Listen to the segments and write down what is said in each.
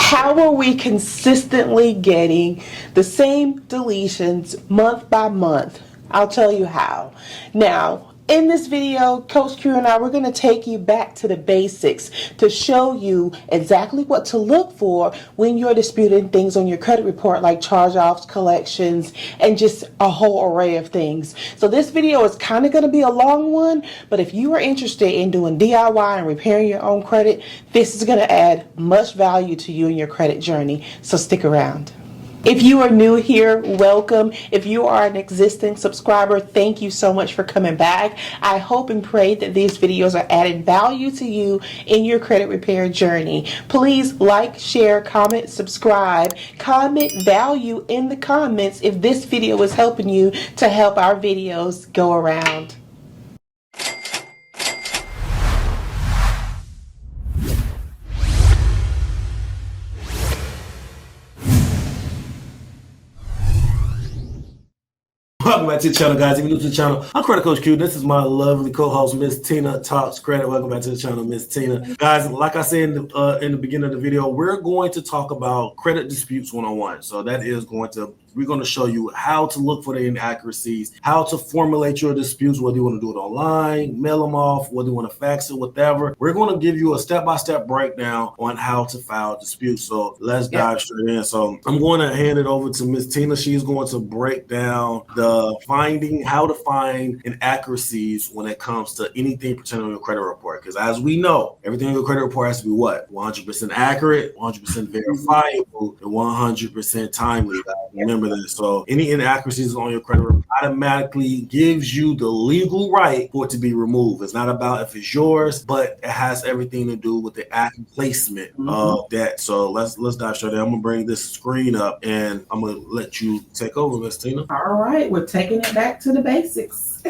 How are we consistently getting the same deletions month by month? I'll tell you how. Now, in this video, Coach Q and I, we're going to take you back to the basics to show you exactly what to look for when you're disputing things on your credit report, like charge-offs, collections, and just a whole array of things. So this video is kind of going to be a long one, but if you are interested in doing DIY and repairing your own credit, this is going to add much value to you in your credit journey. So stick around. If you are new here, welcome. If you are an existing subscriber, thank you so much for coming back. I hope and pray that these videos are adding value to you in your credit repair journey. Please like, share, comment, subscribe. Comment value in the comments if this video is helping you to help our videos go around. Welcome back to the channel, guys. If you're new to the channel, I'm Credit Coach Q. This is my lovely co-host, Miss Tina Talks Credit. Welcome back to the channel, Miss Tina. Guys, like I said in the beginning of the video, we're going to talk about credit disputes 101. So that is we're going to show you how to look for the inaccuracies, how to formulate your disputes, whether you want to do it online, mail them off, whether you want to fax it, whatever. We're going to give you a step-by-step breakdown on how to file disputes. So let's dive straight in. So I'm going to hand it over to Miss Tina. She's going to break down how to find inaccuracies when it comes to anything pertaining to your credit report. Because as we know, everything in your credit report has to be what? 100% accurate, 100% verifiable, and 100% timely. Remember that. So any inaccuracies on your credit report automatically gives you the legal right for it to be removed. It's not about if it's yours, but it has everything to do with the accurate placement of that. So let's dive straight in. I'm gonna bring this screen up and I'm gonna let you take over, Miss Tina. All right, we're taking it back to the basics.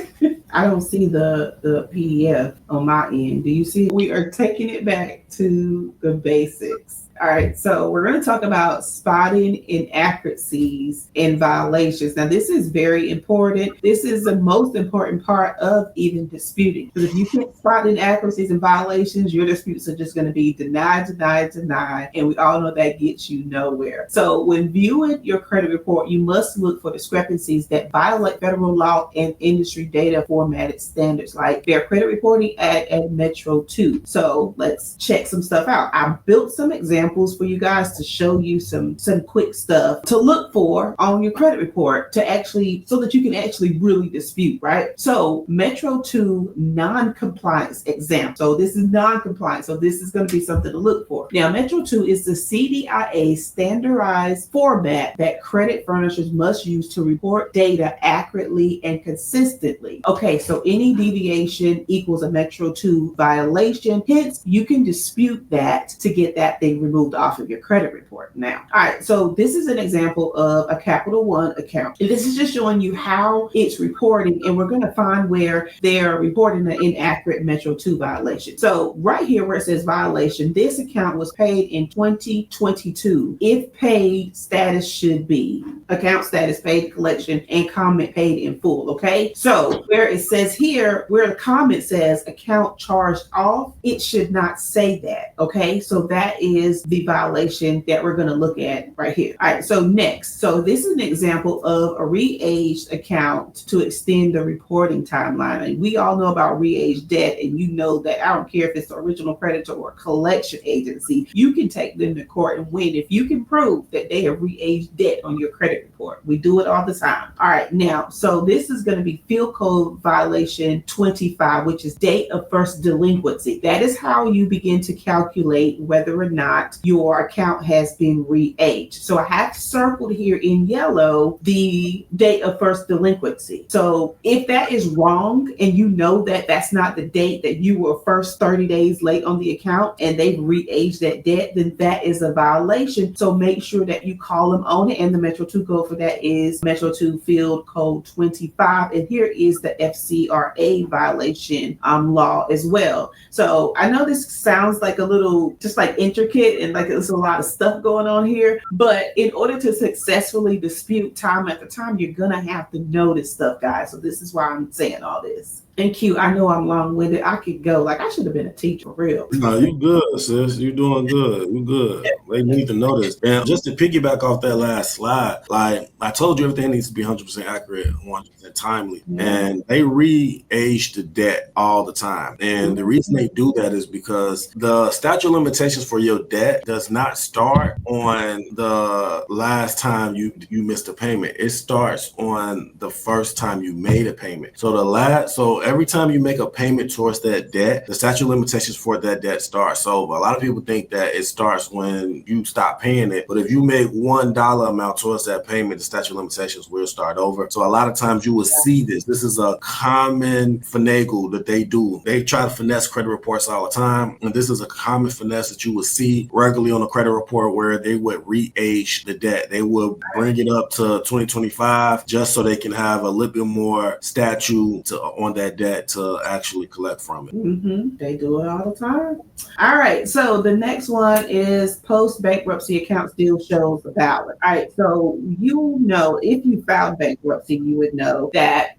I don't see the PDF on my end. Do you see? We are taking it back to the basics. All right, so we're going to talk about spotting inaccuracies and violations. Now, this is very important. This is the most important part of even disputing. Because if you can't spot inaccuracies and violations, your disputes are just going to be denied, and we all know that gets you nowhere. So when viewing your credit report, you must look for discrepancies that violate federal law and industry data formatted standards, like Fair Credit Reporting Act and Metro 2. So let's check some stuff out. I built some examples for you guys to show you some quick stuff to look for on your credit report so that you can actually really dispute, right? So Metro 2 non-compliance example. So this is non-compliance. So this is going to be something to look for. Now, Metro 2 is the CDIA standardized format that credit furnishers must use to report data accurately and consistently. Okay, so any deviation equals a Metro 2 violation. Hence, you can dispute that to get that thing removed off of your credit report. Now, all right, so this is an example of a Capital One account. And this is just showing you how it's reporting, and we're going to find where they're reporting an inaccurate Metro 2 violation. So right here where it says violation, this account was paid in 2022. If paid, status should be account status paid collection and comment paid in full. Okay, so where it says here, where the comment says account charged off, it should not say that. Okay, so that is the violation that we're going to look at right here. All right, so next, so this is an example of a Reage account to extend the reporting timeline. And we all know about Reage debt, and you know that I don't care if it's the original creditor or collection agency, you can take them to court and win if you can prove that they have Reage debt on your credit report. We do it all the time. All right, now, so this is going to be field code violation 25, which is date of first delinquency. That is how you begin to calculate whether or not your account has been re-aged. So I have circled here in yellow the date of first delinquency. So if that is wrong and you know that that's not the date that you were first 30 days late on the account and they've re-aged that debt, then that is a violation. So make sure that you call them on it. And the Metro 2 code for that is Metro 2 field code 25. And here is the FCRA violation law as well. So I know this sounds like a little just like intricate and like there's a lot of stuff going on here, but in order to successfully dispute time after time, you're gonna have to know this stuff, guys. So this is why I'm saying all this. And Q, I know I'm long-winded. I could go. Like, I should have been a teacher for real. No, you good, sis. You doing good. You good. They need to know this. And just to piggyback off that last slide, like I told you, everything needs to be 100% accurate, 100% timely. And they re-age the debt all the time. And the reason they do that is because the statute of limitations for your debt does not start on the last time you missed a payment. It starts on the first time you made a payment. So every time you make a payment towards that debt, the statute of limitations for that debt starts. So a lot of people think that it starts when you stop paying it, but if you make $1 amount towards that payment, the statute of limitations will start over. So a lot of times you will see this. This is a common finagle that they do. They try to finesse credit reports all the time, and this is a common finesse that you will see regularly on a credit report where they would re-age the debt. They will bring it up to 2025 just so they can have a little bit more statute on that debt to actually collect from it. They do it all the time. All right, so the next one is post-bankruptcy account still shows the balance. All right, so if you filed bankruptcy, you would know that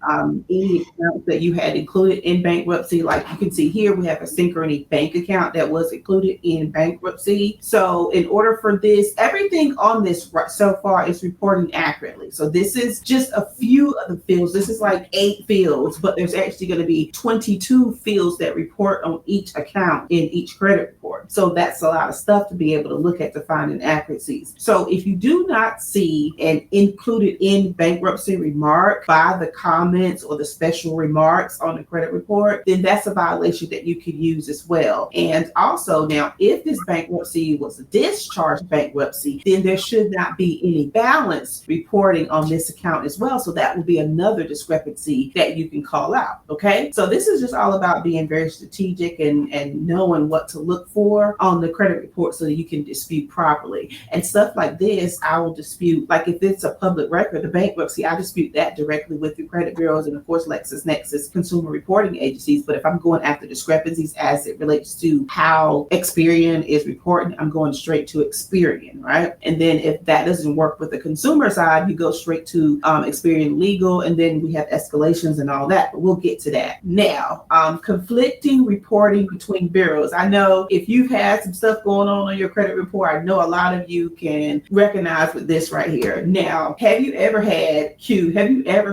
any accounts that you had included in bankruptcy, like you can see here, we have a Synchrony bank account that was included in bankruptcy. So in order for this, everything on this so far is reporting accurately. So this is just a few of the fields. This is like 8 fields, but there's actually going to be 22 fields that report on each account in each credit report. So that's a lot of stuff to be able to look at to find inaccuracies. So if you do not see an included in bankruptcy remark by the comments or the special remarks on the credit report, then that's a violation that you could use as well. And also now, if this bankruptcy was a discharge bankruptcy, then there should not be any balance reporting on this account as well. So that would be another discrepancy that you can call out. Okay. So this is just all about being very strategic and knowing what to look for on the credit report so that you can dispute properly. And stuff like this, I will dispute, like if it's a public record, the bankruptcy, I dispute that directly with the credit bureaus and of course LexisNexis consumer reporting agencies. But if I'm going after discrepancies as it relates to how Experian is reporting, I'm going straight to Experian, right? And then if that doesn't work with the consumer side, you go straight to Experian Legal, and then we have escalations and all that, but we'll get to that. Now, conflicting reporting between bureaus. I know if you've had some stuff going on your credit report, I know a lot of you can recognize with this right here. Now, have you ever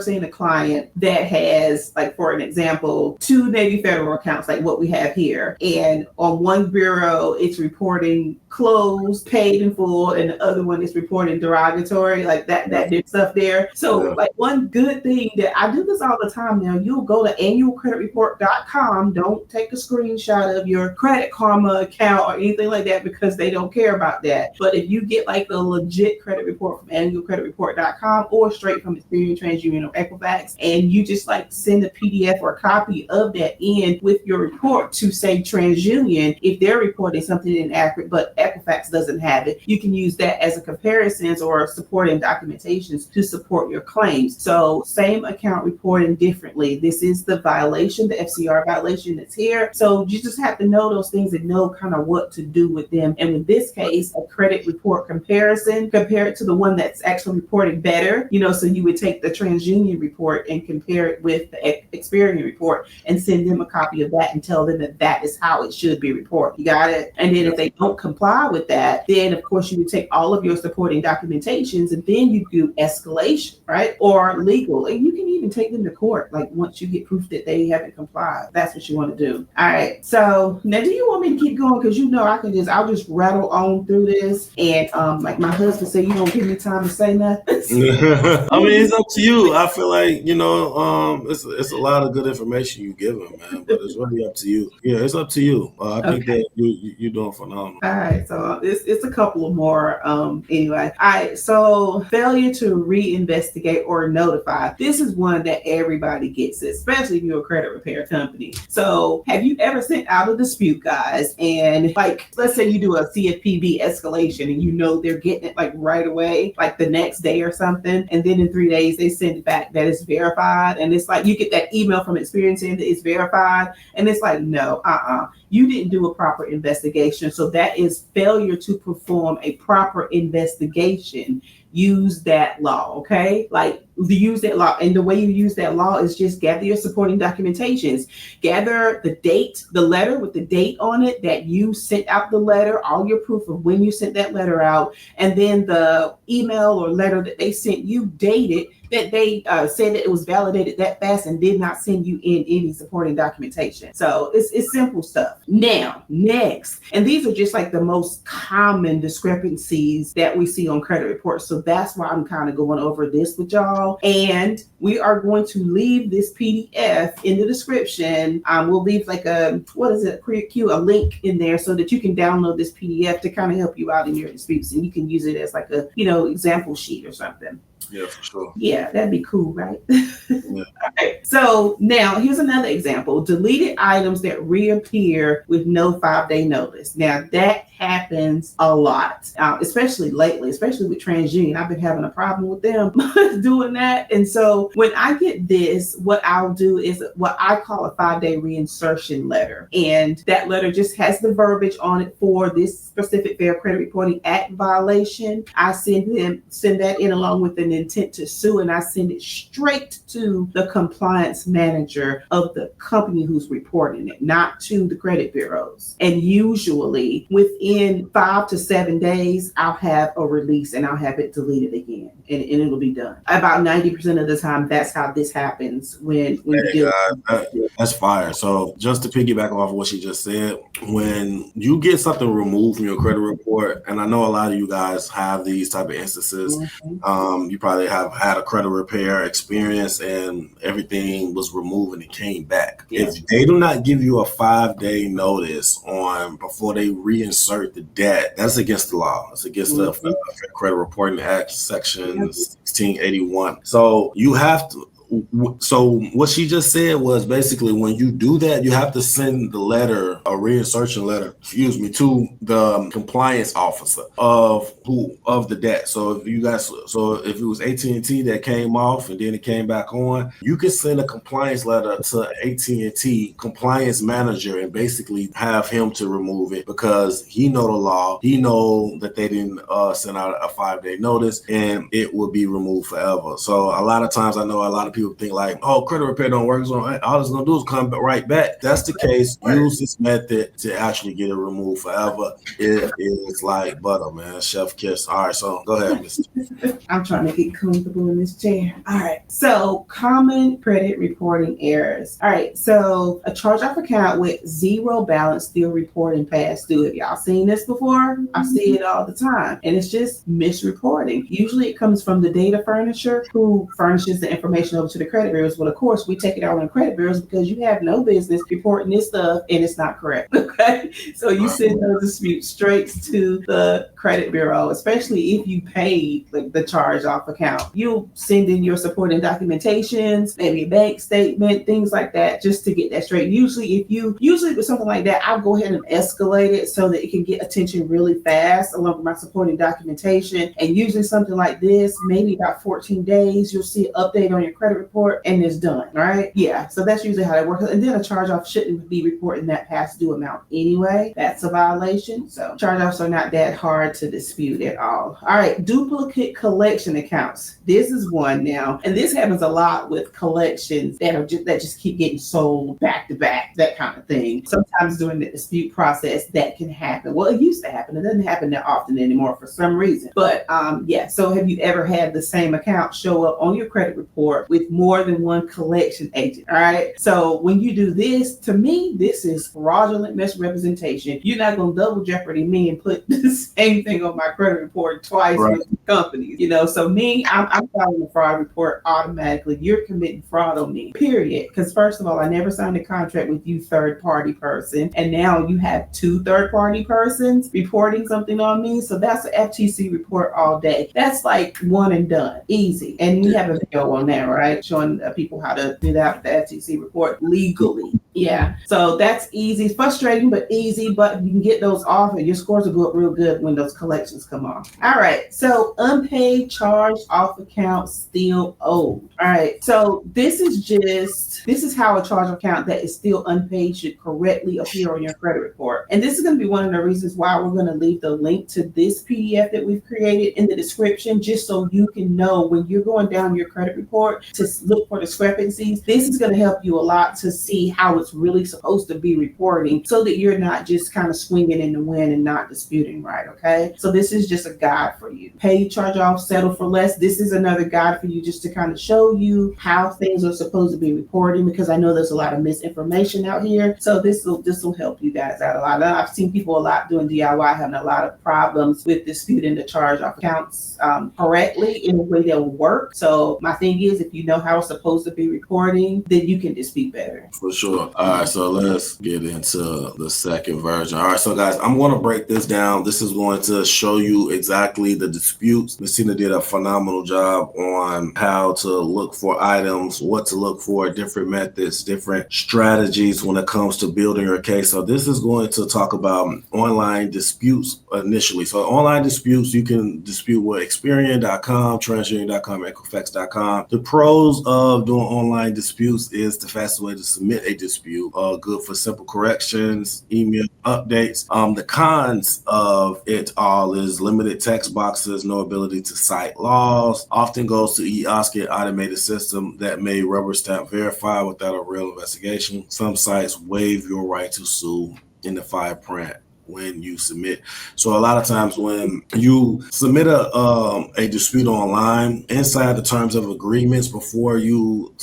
seen a client that has, like for an example, 2 Navy Federal accounts like what we have here, and on one bureau it's reporting closed, paid in full, and the other one is reporting derogatory, like that did stuff there. So like one good thing that I do this all the time now, you'll go to annualcreditreport.com. Don't take a screenshot of your Credit Karma account or anything like that because they don't care about that. But if you get like the legit credit report from annualcreditreport.com or straight from Experian, TransUnion, or Equifax, and you just like send a PDF or a copy of that in with your report to say TransUnion, if they're reporting something inaccurate but Equifax doesn't have it, you can use that as a comparison or supporting documentations to support your claims. So same account reporting differently. This is the violation, the FCR violation that's here. So you just have to know those things and know kind of what to do with them. And in this case, a credit report comparison, compare it to the one that's actually reporting better, so you would take the TransUnion report and compare it with the Experian report and send them a copy of that and tell them that that is how it should be reported. You got it? And then if they don't comply with that, then of course you would take all of your supporting documentations and then you do escalation, right? Or legal. And you can even take them to court, like once you get proof that they haven't complied. That's what you want to do. All right. So now do you want me to keep going? Because I'll just rattle on through this. And like my husband said, you don't give me time to say nothing. I mean, it's up to you. I feel like, it's a lot of good information you give them, man, but it's really up to you. Yeah, it's up to you. I think that you're doing phenomenal. All right. So it's a couple of more anyway. All right. So failure to reinvestigate or notify. This is one that everybody gets, especially if you're a credit repair company. So have you ever sent out a dispute, guys? And like, let's say you do a CFPB escalation and they're getting it like right away, like the next day or something. And then in 3 days, they send it back that it's verified. And it's like, you get that email from Experian saying that it's verified. And it's like, no, you didn't do a proper investigation. So that is failure to perform a proper investigation. use that law, okay? Like use that law. And the way you use that law is just gather your supporting documentations. Gather the date, the letter with the date on it that you sent out the letter, all your proof of when you sent that letter out, and then the email or letter that they sent you dated that they said that it was validated that fast and did not send you in any supporting documentation. So it's simple stuff. Now, next, and these are just like the most common discrepancies that we see on credit reports. So that's why I'm kind of going over this with y'all. And we are going to leave this PDF in the description. We'll leave like a link in there so that you can download this PDF to kind of help you out in your disputes, and you can use it as like a, example sheet or something. Yeah, for sure. Yeah, that'd be cool, right? Yeah. Okay. So now here's another example. Deleted items that reappear with no 5-day notice. Now that happens a lot, especially lately, especially with TransUnion. I've been having a problem with them doing that. And so when I get this, what I'll do is what I call a 5-day reinsertion letter. And that letter just has the verbiage on it for this specific Fair Credit Reporting Act violation. I send that in along with an intent to sue, and I send it straight to the compliance manager of the company who's reporting it, not to the credit bureaus. And usually within 5 to 7 days, I'll have a release and I'll have it deleted again, and it'll be done. About 90% of the time, that's how this happens when you do. That's fire. So just to piggyback off of what she just said, when you get something removed from your credit report, and I know a lot of you guys have these type of instances, you probably have had a credit repair experience and everything was removed and it came back. Yeah. If they do not give you a 5-day notice before they reinsert the debt, that's against the law. It's against the Credit Reporting Act, Section 1681. So you have to. So what she just said was basically when you do that, you have to send the letter, a reinsertion letter, to the compliance officer of the debt. So if it was AT&T that came off and then it came back on, you can send a compliance letter to AT&T compliance manager and basically have him to remove it, because he know the law. He know that they didn't send out a 5-day notice, and it will be removed forever. So a lot of times I know a lot of people think like, oh, credit repair don't work, so all it's gonna do is come right back. If that's the case, use this method to actually get it removed forever. It is like butter, man. Chef kiss. All right, so go ahead, Mr. I'm trying to get comfortable in this chair. All right, so common credit reporting errors. All right, so a charge-off account with zero balance still reporting past due. Have y'all seen this before? I see it all the time, and it's just misreporting. Usually it comes from the data furnisher who furnishes the information over to the credit bureaus. Well, of course, we take it out on the credit bureaus because you have no business reporting this stuff and it's not correct. Okay, so you send those disputes straight to the credit bureau, especially if you paid like the charge-off account. You'll send in your supporting documentations, maybe a bank statement, things like that, just to get that straight. Usually with something like that, I'll go ahead and escalate it so that it can get attention really fast along with my supporting documentation. And usually something like this, maybe about 14 days, you'll see an update on your credit report and it's done, right? Yeah, so that's usually how that works. And then a charge-off shouldn't be reporting that past due amount anyway. That's a violation. So charge-offs are not that hard to dispute at all. All right, duplicate collection accounts. This is one now, and this happens a lot with collections that just keep getting sold back to back, that kind of thing. Sometimes during the dispute process, that can happen. Well, it used to happen. It doesn't happen that often anymore for some reason. But so have you ever had the same account show up on your credit report with more than one collection agent? All right. So when you do this, to me, this is fraudulent misrepresentation. You're not going to double jeopardy me and put the same thing on my credit report twice with companies. So me, I'm filing a fraud report automatically. You're committing fraud on me, period. Because first of all, I never signed a contract with you, third-party person. And now you have 2 third-party persons reporting something on me. So that's an FTC report all day. That's like one and done. Easy. And you have a video on that, right? Showing people how to do that with the FTC report legally. Yeah, so that's easy. Frustrating, but easy. But you can get those off, and your scores will go up real good when those collections come off. All right, so unpaid charged off account still owed. All right, so this is how a charge account that is still unpaid should correctly appear on your credit report. And this is going to be one of the reasons why we're going to leave the link to this PDF that we've created in the description, just so you can know when you're going down your credit report to look for discrepancies. This is going to help you a lot to see how it's really supposed to be reporting, so that you're not just kind of swinging in the wind and not disputing right. Okay, so this is just a guide for you. Pay charge off, settle for less. This is another guide for you, just to kind of show you how things are supposed to be reporting, because I know there's a lot of misinformation out here. So this will help you guys out a lot. I've seen people a lot doing DIY having a lot of problems with disputing the charge off accounts correctly in a way that will work. So my thing is, if you know how it's supposed to be reporting, then you can dispute better. For sure. All right, so let's get into the second version. All right, so guys, I'm going to break this down. This is going to show you exactly the disputes. Ms. Tina did a phenomenal job on how to look for items, what to look for, different methods, different strategies when it comes to building your case. So this is going to talk about online disputes initially. So online disputes, you can dispute with Experian.com, TransUnion.com, Equifax.com. The pros of doing online disputes is the fastest way to submit a dispute, good for simple corrections, email updates. The cons of it all is limited text boxes, no ability to cite laws, often goes to eOSCIT automated system that may rubber stamp verify without a real investigation. Some sites waive your right to sue in the fine print when you submit. So a lot of times when you submit a dispute online, inside the terms of agreements, before you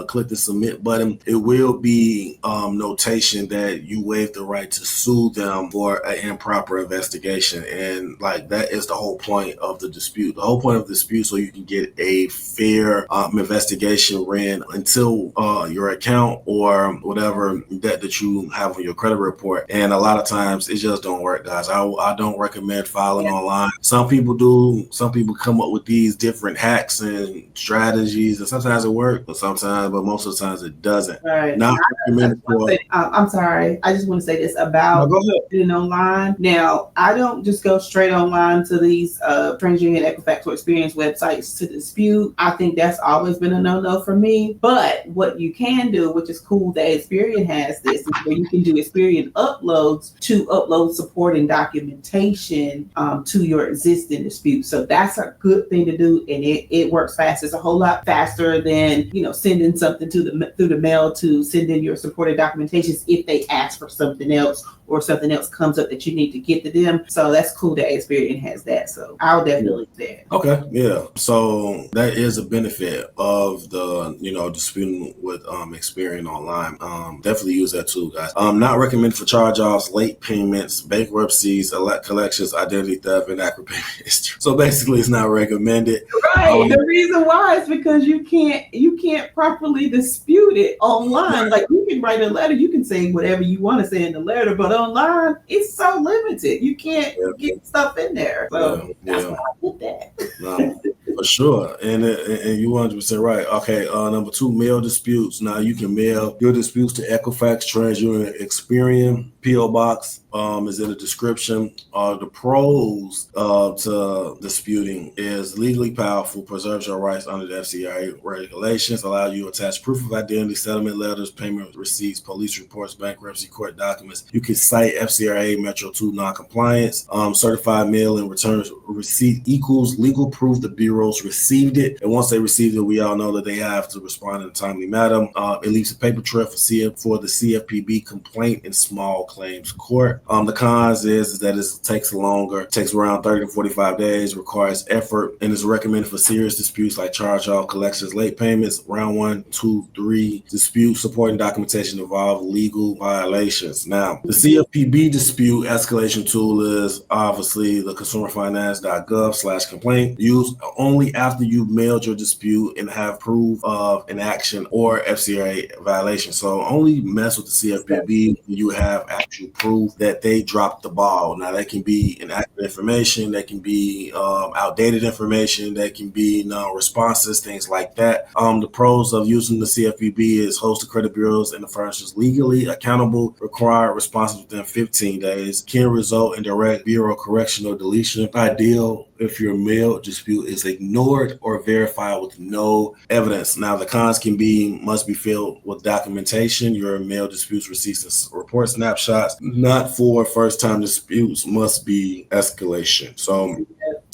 click the submit button, it will be notation that you waive the right to sue them for an improper investigation. And like, that is the whole point of the dispute. The whole point of the dispute, so you can get a fair investigation ran until your account or whatever debt that you have on your credit report. And a lot of times it just don't work, guys. I don't recommend filing online. Some people do. Some people come up with these different hacks and strategies, and sometimes it works, but most of the times it doesn't. Right. Not recommended for. I'm sorry. I just want to say this about doing online. Now, I don't just go straight online to these TransUnion, Equifax, or Experience websites to dispute. I think that's always been a no-no for me. But what you can do, which is cool that Experian has this, is where you can do Experian uploads to upload supporting documentation to your existing dispute. So that's a good thing to do, and it works fast. It's a whole lot faster than sending something through the mail to send in your supported documentations if they ask for something else or something else comes up that you need to get to them. So that's cool that Experian has that. So I'll definitely say that. Okay, yeah. So that is a benefit of the disputing with Experian online. Definitely use that tool, guys. Not recommended for charge-offs, late payments, bankruptcies, collections, identity theft, and inaccurate payment history. So basically, it's not recommended. Right. The reason why is because you can't properly dispute it online. Like, you can write a letter, you can say whatever you want to say in the letter, but online it's so limited. You can't get stuff in there. So that's why I put that. No, for sure. And you 100% right. Okay, number 2, mail disputes. Now you can mail your disputes to Equifax, TransUnion, Experian. P.O. Box is in the description. The pros to disputing is legally powerful, preserves your rights under the FCRA regulations, allow you to attach proof of identity, settlement letters, payment receipts, police reports, bankruptcy court documents. You can cite FCRA Metro 2 non-compliance. Certified mail and return receipt equals legal proof the bureaus received it. And once they received it, we all know that they have to respond in a timely manner. It leaves a paper trail for the CFPB complaint in small claims court. The cons is that it takes longer, takes around 30 to 45 days, requires effort, and is recommended for serious disputes like charge-off, collections, late payments. Round 1, 2, 3 disputes supporting documentation involve legal violations. Now, the CFPB dispute escalation tool is obviously the consumerfinance.gov/complaint. Use only only after you've mailed your dispute and have proof of an action or FCRA violation. So only mess with the CFPB when you have actual proof that they dropped the ball. Now that can be inaccurate information, that can be outdated information, that can be non-responses, things like that. The pros of using the CFPB is host the credit bureaus and the furnishers legally accountable, require responses within 15 days, can result in direct bureau correction or deletion. Ideal if your mail dispute is ignored or verified with no evidence. Now the cons must be filled with documentation. Your mail disputes, receipts, and report snapshots. Not for first-time disputes, must be escalation. So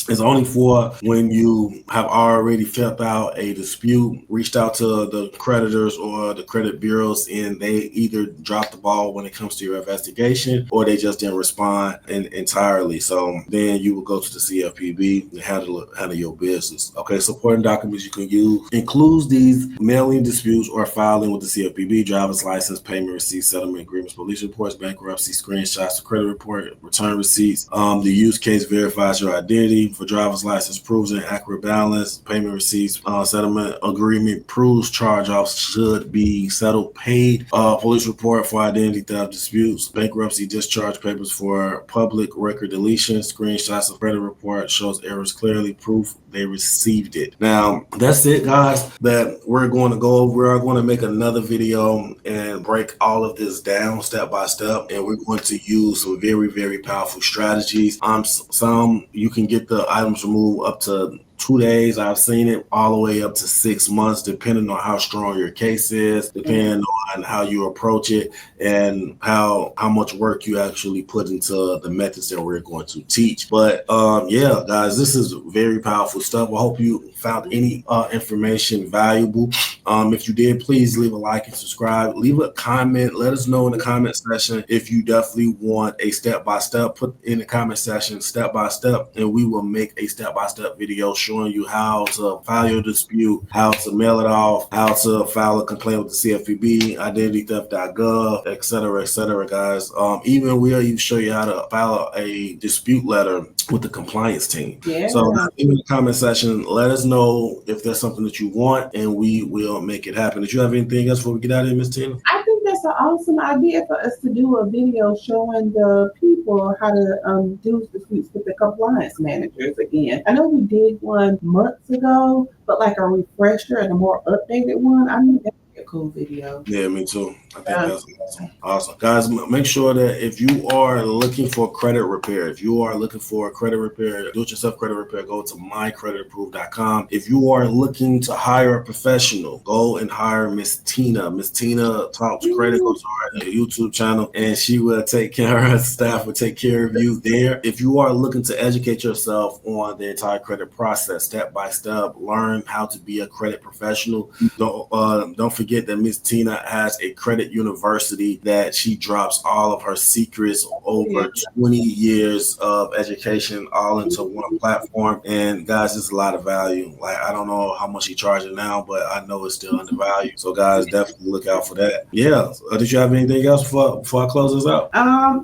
it's only for when you have already filled out a dispute, reached out to the creditors or the credit bureaus, and they either dropped the ball when it comes to your investigation or they just didn't respond entirely. So then you will go to the CFPB and handle your business. Okay, supporting documents you can use includes these: mailing disputes or filing with the CFPB, driver's license, payment receipts, settlement agreements, police reports, bankruptcy, screenshots of credit report, return receipts. The use case verifies your identity. For driver's license, proves an accurate balance. Payment receipts, settlement agreement proves charge-offs should be settled, paid. Police report for identity theft disputes. Bankruptcy discharge papers for public record deletion. Screenshots of credit report shows errors clearly, proof they received it. Now that's it, guys, that we're going to go over. We are going to make another video and break all of this down step by step, and we're going to use some very, very powerful strategies. Some you can get the items removed up to 2 days. I've seen it all the way up to 6 months, depending on how strong your case is, depending on how you approach it, and how much work you actually put into the methods that we're going to teach. But yeah, guys, this is very powerful stuff. I hope you found any information valuable. If you did, please leave a like and subscribe. Leave a comment. Let us know in the comment section if you definitely want a step-by-step. Put in the comment section step-by-step, and we will make a step-by-step video showing you how to file your dispute, how to mail it off, how to file a complaint with the CFPB, identitytheft.gov, etc., guys. Even we'll even show you how to file a dispute letter with the compliance team. Yeah. So in the comment section, let us know if there's something that you want, and we will make it happen. Did you have anything else before we get out of here, Ms. Tina? I think that's an awesome idea for us to do a video showing the people how to do disputes with the compliance managers again. I know we did one months ago, but like a refresher and a more updated one. I think that'd be a cool video. Yeah, me too. I think that's awesome. Guys, make sure that if you are looking for credit repair, do-it-yourself credit repair, go to mycreditapproved.com. If you are looking to hire a professional, go and hire Miss Tina. Miss Tina Talks Credit, goes to her YouTube channel, and she will take care of her staff, will take care of you there. If you are looking to educate yourself on the entire credit process, step by step, learn how to be a credit professional. Don't forget that Miss Tina has a credit university that she drops all of her secrets over 20 years of education all into one platform. And guys, it's a lot of value. Like, I don't know how much she charges now, but I know it's still undervalued. So guys, definitely look out for that. Yeah. Did you have anything else before I close this out?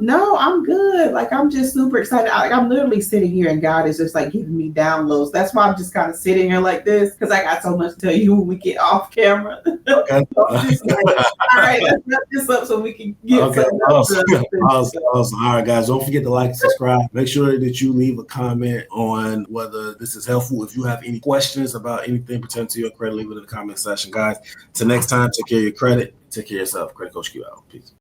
No, I'm good. Like, I'm just super excited. I'm literally sitting here and God is just like giving me downloads. That's why I'm just kind of sitting here like this, because I got so much to tell you when we get off camera. Okay. So I'm just like, all right, let's wrap this up so we can get Awesome. All right, guys, don't forget to like and subscribe. Make sure that you leave a comment on whether this is helpful. If you have any questions about anything pertaining to your credit, leave it in the comment section, guys. Till next time, take care of your credit. Take care of yourself. Credit Coach Q out. Peace.